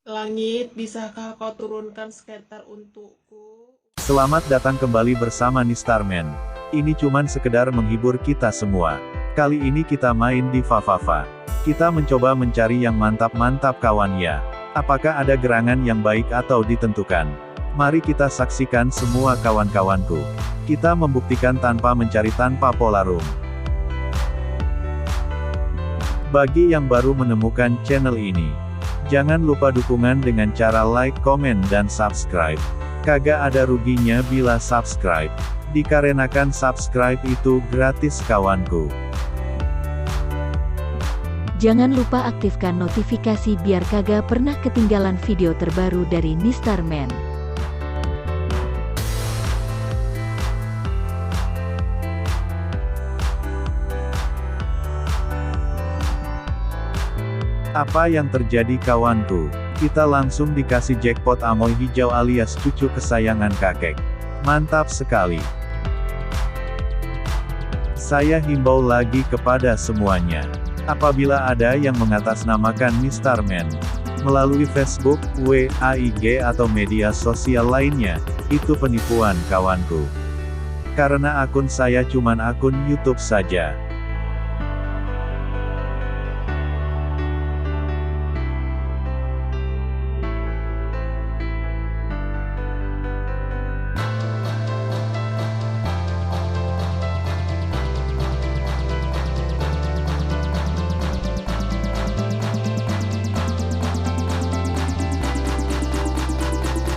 Langit, bisakah kau turunkan skater untukku? Selamat datang kembali bersama Nistarman. Ini cuman sekedar menghibur kita semua. Kali ini kita main di Fafafa. Kita mencoba mencari yang mantap-mantap kawan ya. Apakah ada gerangan yang baik atau ditentukan? Mari kita saksikan semua kawan-kawanku. Kita membuktikan tanpa mencari tanpa pola room. Bagi yang baru menemukan channel ini, jangan lupa dukungan dengan cara like, komen, dan subscribe. Kagak ada ruginya bila subscribe. Dikarenakan subscribe itu gratis kawanku. Jangan lupa aktifkan notifikasi biar kagak pernah ketinggalan video terbaru dari Nistarman. Apa yang terjadi kawanku? Kita langsung dikasih jackpot amoy hijau alias cucu kesayangan kakek. Mantap sekali. Saya himbau lagi kepada semuanya. Apabila ada yang mengatasnamakan Nistarman melalui Facebook, WA, IG atau media sosial lainnya, itu penipuan kawanku. Karena akun saya cuman akun YouTube saja.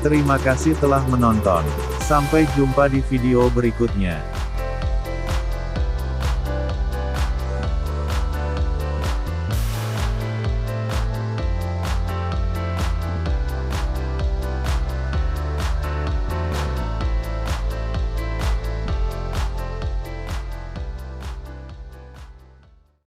Terima kasih telah menonton. Sampai jumpa di video berikutnya.